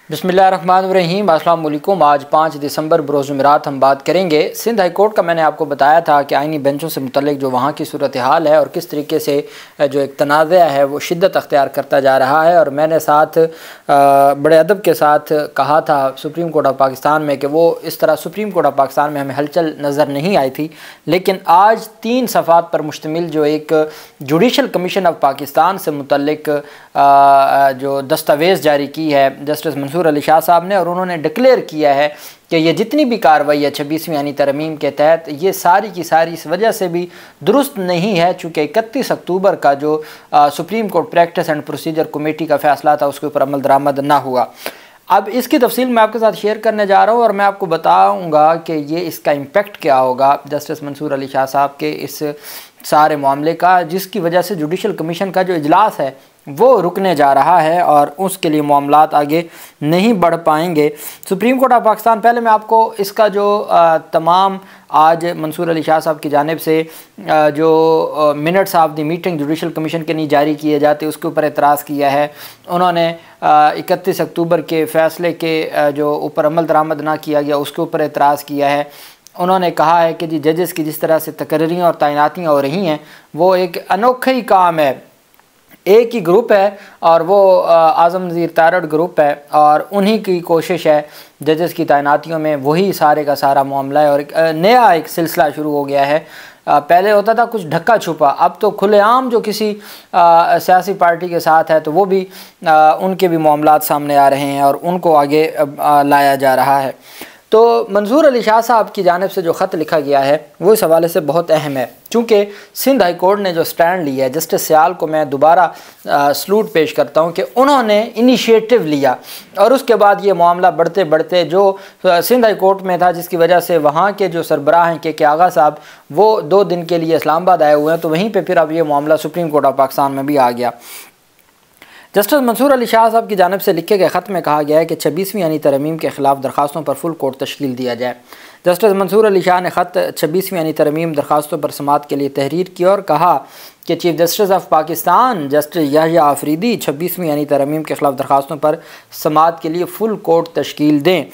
बिस्मिल्लाहिर्रहमानिर्रहीम। अस्सलाम वालेकुम। आज 5 दिसंबर बरोज़ जुमेरात हम बात करेंगे सिंध हाई कोर्ट का। मैंने आपको बताया था कि आइनी बेंचों से मुतल्लिक जो वहाँ की सूरत हाल है और किस तरीके से जो एक तनाज़ा है वो शिद्दत अख्तियार करता जा रहा है। और मैंने साथ बड़े अदब के साथ कहा था सुप्रीम कोर्ट ऑफ पाकिस्तान में कि वो इस तरह सुप्रीम कोर्ट ऑफ पाकिस्तान में हमें हलचल नज़र नहीं आई थी, लेकिन आज 3 सफ़ात पर मुश्तमिल जो एक जुडिशल कमीशन ऑफ पाकिस्तान से मुतल्लिक जो दस्तावेज़ जारी की है जस्टिस मंसूर अली शाह साहब ने, और उन्होंने डिक्लेयर किया है कि ये जितनी भी कार्रवाई है 26वीं यानी तरमीम के तहत, ये सारी की सारी इस वजह से भी दुरुस्त नहीं है चूँकि 31 अक्टूबर का जो supreme court practice and procedure committee का फ़ैसला था उसके ऊपर अमल दरामद ना हुआ। अब इसकी तफसील मैं आपके साथ शेयर करने जा रहा हूँ और मैं आपको बताऊँगा कि ये इसका इम्पेक्ट क्या होगा जस्टिस मंसूर अली शाह साहब के इस सारे मामले का, जिसकी वजह से जुडिशल कमीशन का जो इजलास है वो रुकने जा रहा है और उसके लिए मामलात आगे नहीं बढ़ पाएंगे। सुप्रीम कोर्ट ऑफ पाकिस्तान, पहले मैं आपको इसका जो तमाम आज मंसूर अली शाह साहब की जानिब से जो minutes of the meeting judicial commission के नहीं जारी किए जाते उसके ऊपर एतराज़ किया है। उन्होंने 31 अक्टूबर के फ़ैसले के जो ऊपर अमल दरामद ना किया गया उसके ऊपर एतराज़ किया है। उन्होंने कहा है कि जी जजेस की जिस तरह से तकर्रियाँ और तैनातियाँ हो रही हैं वो एक अनोखा ही काम है, एक ही ग्रुप है और वो आज़म नज़ीर तारड़ ग्रुप है और उन्हीं की कोशिश है जजेस की तैनातियों में, वही सारे का सारा मामला है। और नया एक सिलसिला शुरू हो गया है। पहले होता था कुछ ढक्का छुपा, अब तो खुलेआम जो किसी सियासी पार्टी के साथ है तो वो भी उनके भी मामलात सामने आ रहे हैं और उनको आगे लाया जा रहा है। तो मंसूर अली शाह साहब की जानिब से जो ख़त लिखा गया है वो इस हवाले से बहुत अहम है, चूँकि सिंध हाई कोर्ट ने जो स्टैंड लिया है, जस्टिस सियाल को मैं दोबारा सलूट पेश करता हूँ कि उन्होंने इनिशिएटिव लिया और उसके बाद ये मामला बढ़ते बढ़ते जो सिंध हाई कोर्ट में था, जिसकी वजह से वहाँ के जो सरबराह हैं के आगा साहब वो 2 दिन के लिए इस्लामाबाद आए हुए हैं, तो वहीं पर फिर अब ये मामला सुप्रीम कोर्ट ऑफ पाकिस्तान में भी आ गया। जस्टिस मंसूर अली शाह साहब की जानिब से लिखे गए ख़त में कहा गया है कि 26वीं यानी तरमीम के ख़िलाफ़ दरख्वास्तों पर फुल कोर्ट तश्कील दिया जाए। जस्टिस मंसूर अली शाह ने ख़त 26वीं यानी तरमीम दरख्वास्तों पर समाअत के लिए तहरीर की और कहा कि chief justice of Pakistan justice Yahya Afridi 26वीं यानी तरमीम के ख़िलाफ़ दरख्वास्तों पर समाअत के लिए फ़ुल कोर्ट तश्कील दें।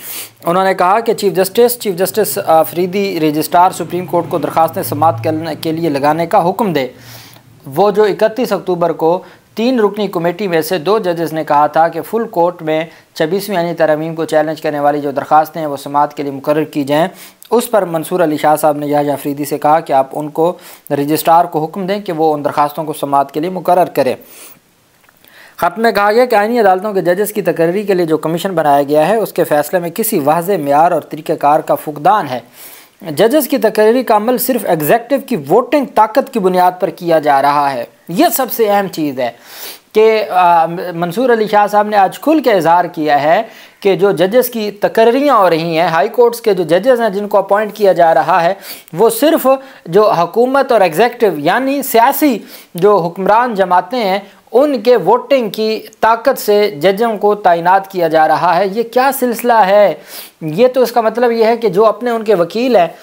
उन्होंने कहा कि chief justice Afridi registrar supreme court को दरख्वास्तें समाअत करने के लिए लगाने का हुक्म दे। वो जो 31 अक्टूबर को 3 रुकनी कमेटी में से 2 जजेस ने कहा था कि फुल कोर्ट में 26वीं यानी तरमीम को चैलेंज करने वाली जो दरख्वास्तें हैं वो समाअत के लिए मुकर्रर की जाएँ। उस पर मंसूर अली शाह साहब ने याहिया आफरीदी से कहा कि आप उनको रजिस्ट्रार को हुक्म दें कि वो उन दरख्वास्तों को समाअत के लिए मुकर्रर करें। ख़त में कहा गया कि आईनी अदालतों के जजेस की तकर्री के लिए जो कमीशन बनाया गया है उसके फ़ैसले में किसी वाज़ेह मेयार और तरीक़ाकार का फुक़दान है। जजेस की तकर्री का अमल सिर्फ एग्जेक्टिव की वोटिंग ताकत की बुनियाद पर किया जा रहा है। यह सबसे अहम चीज़ है कि मंसूर अली शाह साहब ने आज खुल के इजहार किया है कि जो जजेस की तकर्रियाँ हो रही हैं, हाई कोर्ट्स के जो जजेस हैं जिनको अपॉइंट किया जा रहा है, वो सिर्फ जो हुकूमत और एग्जेक्टिव यानी सियासी जो हुक्मरान जमातें हैं उनके वोटिंग की ताकत से जजों को तैनात किया जा रहा है। ये क्या सिलसिला है? ये तो इसका मतलब ये है कि जो अपने उनके वकील हैं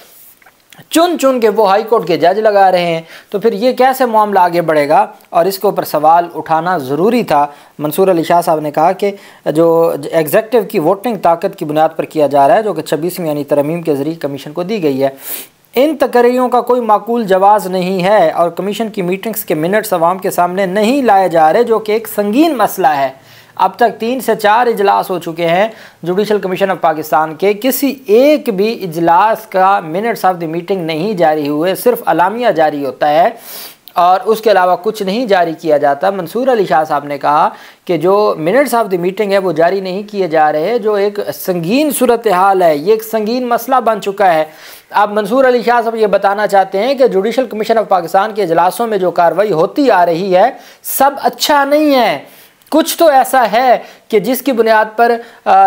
चुन चुन के वो हाई कोर्ट के जज लगा रहे हैं, तो फिर ये कैसे मामला आगे बढ़ेगा? और इसके ऊपर सवाल उठाना ज़रूरी था। मंसूर अली शाह साहब ने कहा कि जो एग्जेक्टिव की वोटिंग ताकत की बुनियाद पर किया जा रहा है जो कि 26वीं यानी तरमीम के ज़रिए कमीशन को दी गई है, इन तकर्रियों का कोई माकूल जवाज़ नहीं है और कमीशन की मीटिंग्स के मिनट्स अवाम के सामने नहीं लाए जा रहे, जो कि एक संगीन मसला है। अब तक 3 से 4 इजलास हो चुके हैं जुडिशल कमीशन ऑफ पाकिस्तान के, किसी एक भी इजलास का मिनट्स ऑफ द मीटिंग नहीं जारी हुए, सिर्फ अलामिया जारी होता है और उसके अलावा कुछ नहीं जारी किया जाता। मंसूर अली शाह साहब ने कहा कि जो मिनट्स ऑफ द मीटिंग है वो जारी नहीं किए जा रहे, जो एक संगीन सूरत हाल है, ये एक संगीन मसला बन चुका है। अब मंसूर अली शाह साहब ये बताना चाहते हैं कि जुडिशल कमीशन ऑफ पाकिस्तान के इजलासों में जो कार्रवाई होती आ रही है सब अच्छा नहीं है, कुछ तो ऐसा है कि जिसकी बुनियाद पर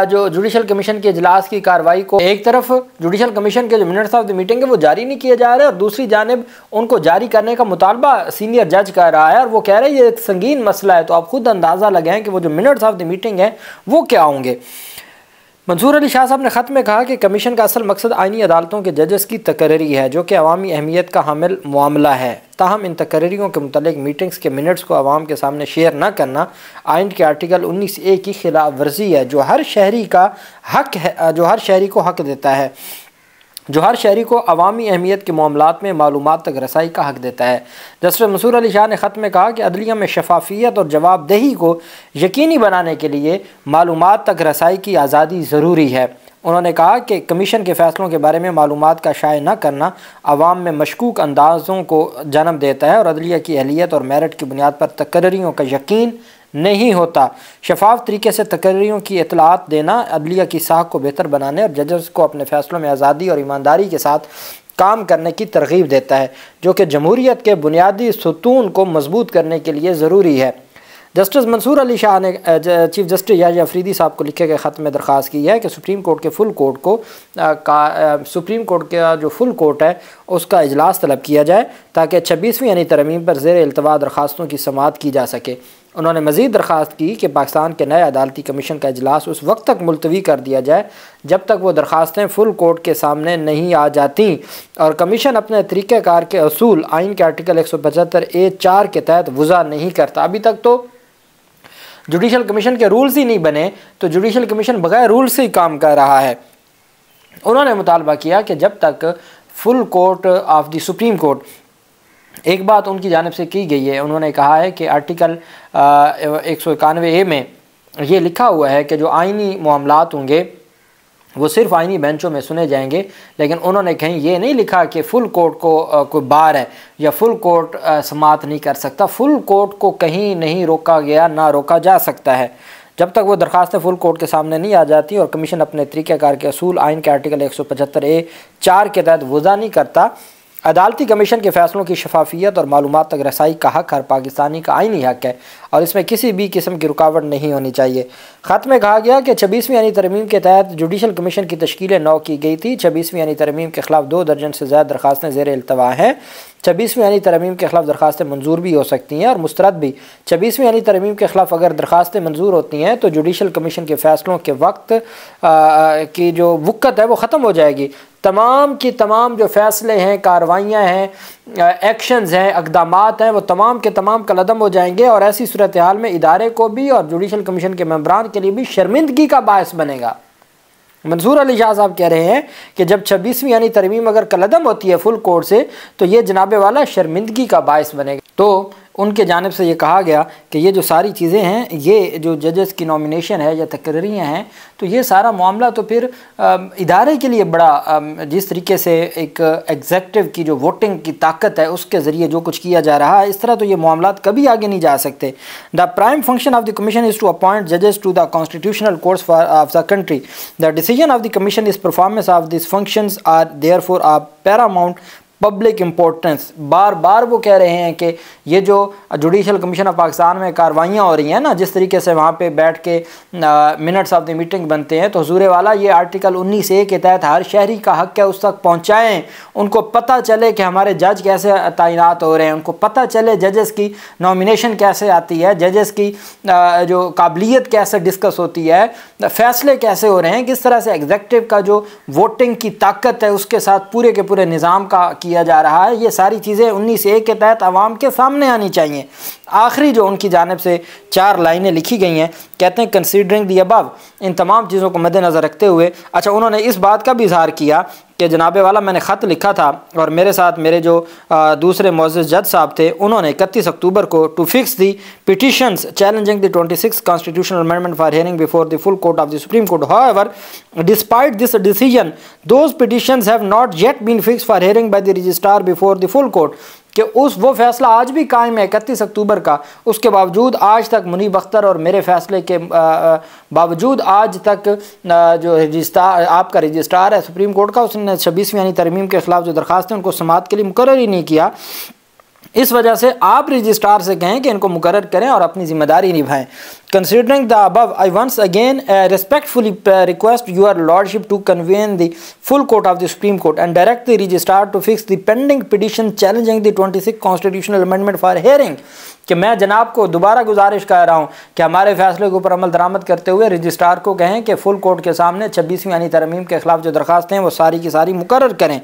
जो जुडिशल कमीशन के इजलास की कार्रवाई को एक तरफ जुडिशल कमीशन के जो मिनट्स ऑफ द मीटिंग है वो जारी नहीं किए जा रहे और दूसरी जानिब उनको जारी करने का मुतालबा सीनियर जज कर रहा है और वो कह रहे हैं ये एक संगीन मसला है। तो आप खुद अंदाज़ा लगाएं कि वो जो मिनट्स ऑफ द मीटिंग है वो क्या होंगे। मंसूर अली शाह साहब ने ख़त में कहा कि कमीशन का असल मकसद आइनी अदालतों के जजेस की तकर्री है, जो कि अवामी अहमियत का हामिल मामला है। ताहम इन तकर्रियों के मुतालिक मीटिंग्स के मिनट्स को आवाम के सामने शेयर न करना आइन के आर्टिकल 19A की खिलाफ वर्जी है, जो हर शहरी को हक देता है, जो हर शहरी को अवामी अहमियत के मामलात में मालूमात तक रसाई का हक देता है। जस्टिस मंसूर अली शाह ने ख़त में कहा कि अदलिया में शफाफियत और जवाबदेही को यकीनी बनाने के लिए मालूमात तक रसाई की आज़ादी ज़रूरी है। उन्होंने कहा कि कमीशन के फ़ैसलों के बारे में मालूमात का शाये न करना अवाम में मशकूक अंदाज़ों को जन्म देता है और अदलिया की अहलियत और मेरिट की बुनियाद पर तकर्रियों का यकीन नहीं होता। शफाफ तरीके से तकर्रियों की इतलात देना अदलिया की साख को बेहतर बनाने और जजेस को अपने फ़ैसलों में आज़ादी और ईमानदारी के साथ काम करने की तरगीब देता है, जो कि जमहूरियत के बुनियादी सतून को मजबूत करने के लिए ज़रूरी है। जस्टिस मंसूर अली शाह ने चीफ जस्टिस याहिया अफरीदी साहब को लिखे गए ख़त में दरख्वास्त की है कि सुप्रीम कोर्ट के फुल कोर्ट को सुप्रीम कोर्ट का जो फुल कोर्ट है उसका इजलास तलब किया जाए, ताकि 26वीं यानी तरमीम पर ज़ेर इल्तवा दरख्वास्तों की समाअत की जा सके। उन्होंने मज़ीद दरख्वास्त की कि पाकिस्तान के नए अदालती कमीशन का इजलास उस वक्त तक मुलतवी कर दिया जाए जब तक वो दरख्वास्तें फुल कोर्ट के सामने नहीं आ जाती और कमीशन अपने तरीक़ेकार के असूल आइन के आर्टिकल 175A(4) के तहत वज़ा नहीं करता। अभी तक तो जुडिशल कमीशन के रूल्स ही नहीं बने, तो जुडिशल कमीशन बगैर रूल्स से ही काम कर रहा है। उन्होंने मुतालबा किया कि जब तक full court of the supreme court, एक बात उनकी जानिब से की गई है, उन्होंने कहा है कि आर्टिकल 191A में ये लिखा हुआ है कि जो आइनी मामलात होंगे वो सिर्फ आइनी बेंचों में सुने जाएंगे, लेकिन उन्होंने कहीं ये नहीं लिखा कि फुल कोर्ट को कोई बार है या फुल कोर्ट समाअत नहीं कर सकता। फुल कोर्ट को कहीं नहीं रोका गया, ना रोका जा सकता है जब तक वो दरख्वास्तें फुल कोर्ट के सामने नहीं आ जाती और कमीशन अपने तरीक़ेकार के असूल आइन के आर्टिकल 175A(4) के तहत वज़ा नहीं करता। अदालती कमीशन के फ़ैसलों की शफाफियत और मालूमात तक रसाई का हक हर पाकिस्तानी का आइनी हक है और इसमें किसी भी किस्म की रुकावट नहीं होनी चाहिए। ख़त में कहा गया कि 26वीं यानी तरमीम के तहत जुडिशल कमीशन की तश्कील 9 की गई थी। 26वीं यानी तरमीम के ख़िलाफ़ 2 दर्जन से ज़्यादा दरख्वास्तें ज़ेर इल्तवा हैं। 26वीं यानी तरमीम के ख़िलाफ़ दरख्वास्तें मंजूर भी हो सकती हैं और मुस्तरद भी। 26वीं यानी तरमीम के ख़िलाफ़ अगर दरख्वास्तें मंजूर होती हैं तो जुडिशल कमीशन के फ़ैसलों के वक्त की जो वक़्त है वो ख़त्म हो जाएगी। तमाम की तमाम जो फ़ैसले हैं, कार्रवाइयाँ हैं, एक्शंस हैं, इक़दामात हैं, वो तमाम के तमाम कलअदम हो जाएंगे और ऐसी सूरत हाल में इदारे को भी और जुडिशल कमीशन के मेंबरान के लिए भी शर्मिंदगी का बायस बनेगा। मंसूर अली शाह साहब कह रहे हैं कि जब 26वीं यानी तरमीम अगर कलअदम होती है फुल कोर्ट से तो ये जनाबे वाला शर्मिंदगी का बायस बनेगा। तो उनके जानिब से ये कहा गया कि ये जो सारी चीज़ें हैं, ये जो जजेस की नॉमिनेशन है या तकर्रियाँ हैं, तो ये सारा मामला तो फिर इदारे के लिए बड़ा जिस तरीके से एक एग्जेक्टिव की जो वोटिंग की ताकत है उसके ज़रिए जो कुछ किया जा रहा है, इस तरह तो ये मामलात कभी आगे नहीं जा सकते। The prime function of the commission is to appoint जजेस to the constitutional courts of the country. The decision of the commission is performance of this functions are therefore of paramount public importance. बार बार वो कह रहे हैं कि ये जो जुडिशल कमीशन ऑफ पाकिस्तान में कार्रवाइयाँ हो रही हैं ना, जिस तरीके से वहाँ पे बैठ के मिनट्स ऑफ द मीटिंग बनते हैं, तो हुजूर वाला ये आर्टिकल 19A के तहत हर शहरी का हक है उस तक पहुँचाएँ, उनको पता चले कि हमारे जज कैसे तैनात हो रहे हैं, उनको पता चले जजेस की नॉमिनेशन कैसे आती है, जजेस की जो काबिलियत कैसे डिस्कस होती है, फ़ैसले कैसे हो रहे हैं, किस तरह से एग्जेक्टिव का जो वोटिंग की ताकत है उसके साथ पूरे के पूरे निज़ाम का किया जा रहा है। ये सारी चीज़ें 19A के तहत आवाम के सामने आनी चाहिए। आखिरी जो उनकी जानिब से 4 लाइनें लिखी गई हैं, कहते हैं कंसीडरिंग दी अबव, इन तमाम चीज़ों को मद्देनज़र रखते हुए। अच्छा, उन्होंने इस बात का भी इजहार किया कि जनाबे वाला मैंने ख़त लिखा था और मेरे साथ मेरे जो दूसरे मुअज़्ज़िज़ जज साहब थे, उन्होंने 31 अक्टूबर को to fix the petitions challenging the 26th constitutional amendment for hearing before the full court of the supreme court. However, despite this decision those petitions have not yet been fix for hearing by the registrar before the full court, कि वो फैसला आज भी कायम है 31 अक्टूबर का। उसके बावजूद आज तक मुनीब अख्तर और मेरे फैसले के बावजूद आज तक जो रजिस्ट्रार, आपका रजिस्ट्रार है सुप्रीम कोर्ट का, उसने 26वीं यानी तरमीम के ख़िलाफ़ जो दरख्वास्त है उनको समाअत के लिए मुकर्रर ही नहीं किया। इस वजह से आप रजिस्ट्रार से कहें कि इनको मुकर्रर करें और अपनी जिम्मेदारी निभाएं। Considering the above, I once again respectfully request your lordship to convene the full court of the Supreme Court and direct the registrar to fix the pending petition challenging the 26th constitutional amendment for hearing। कि मैं जनाब को दोबारा गुजारिश कर रहा हूँ कि हमारे फैसले के ऊपर अमल दरामद करते हुए रजिस्ट्रार को कहें कि फुल कोर्ट के सामने 26वीं यानी तरमीम के खिलाफ जो दरख्वास्तें हैं वो सारी की सारी मुकर्रर करें।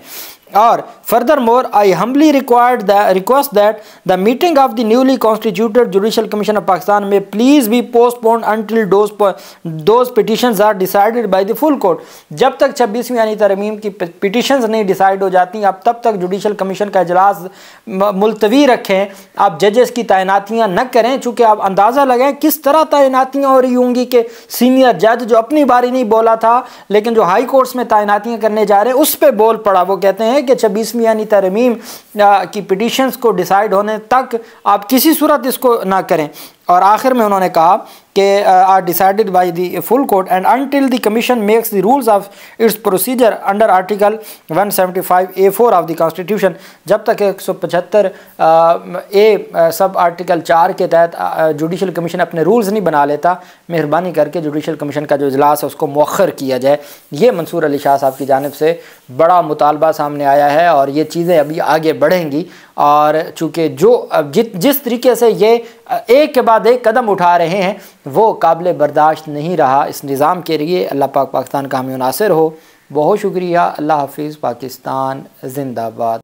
और furthermore I humbly request that the meeting of the newly constituted judicial commission of Pakistan में please be postponed until those petitions are decided by the full court. जब तक 26वीं यानी तरमीम की पिटिशंस नहीं डिसाइड हो जाती आप तब तक जुडिशल कमीशन का इजलास मुलतवी रखें। आप जजेस की तैनातियाँ न करें, चूँकि आप अंदाज़ा लगाएं किस तरह तैनातियाँ हो रही होंगी कि सीनियर जज जो अपनी बारी नहीं बोला था लेकिन जो हाई कोर्ट्स में तैनातियाँ करने जा रहे हैं उस पर बोल पड़ा। वो कहते हैं कि 26वीं यानी तरमीम की पिटिशंस को डिसाइड होने तक आप किसी सूरत इसको ना करें। और आखिर में उन्होंने कहा कि are decided by the full court and until the commission makes the rules of its procedure under article 175A4 of the constitution. जब तक 175 ए सब आर्टिकल 4 के तहत जुडिशल कमीशन अपने रूल्स नहीं बना लेता, मेहरबानी करके जुडिशल कमीशन का जो इजलास है उसको मौखर किया जाए। ये मंसूर अली शाह साहब की जानिब से बड़ा मुतालबा सामने आया है और ये चीज़ें अभी आगे बढ़ेंगी। और चूँकि जो जिस तरीके से ये एक के बाद एक कदम उठा रहे हैं वो काबिल बर्दाश्त नहीं रहा इस निज़ाम के लिए। अल्लाह पाक पाकिस्तान का हामी नासिर हो। बहुत शुक्रिया। अल्लाह हाफिज़। पाकिस्तान जिंदाबाद।